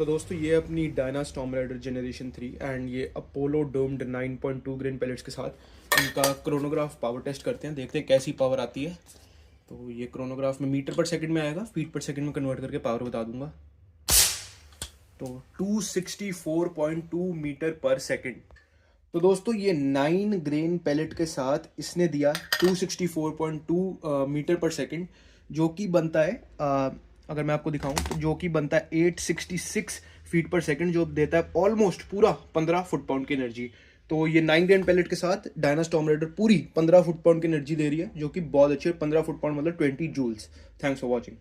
तो दोस्तों ये अपनी Diana Storm Rider generation 3 and ये अपोलो डोम्ड 9.2 ग्रेन पैलेट्स के साथ इनका क्रोनोग्राफ पावर टेस्ट करते हैं, देखते हैं कैसी पावर आती है। तो ये क्रोनोग्राफ में मीटर पर सेकंड में आएगा, फीट पर सेकंड में कन्वर्ट करके पावर बता दूंगा। तो 264.2 मीटर पर सेकंड। तो दोस्तों ये 9 ग्रेन पैलेट के साथ इसने दिया 264.2 मीटर पर सेकंड, जो कि बनता है अगर मैं आपको दिखाऊं तो जो कि बनता है 866 फीट पर सेकंड, जो देता है ऑलमोस्ट पूरा 15 फुट पाउंड की एनर्जी। तो ये 9 ग्रेन पैलेट के साथ डायना स्टॉर्म राइडर पूरी 15 फुट पाउंड की एनर्जी दे रही है, जो कि बहुत अच्छी है। 15 फुट पाउंड मतलब 20 जूल्स। Thanks for watching.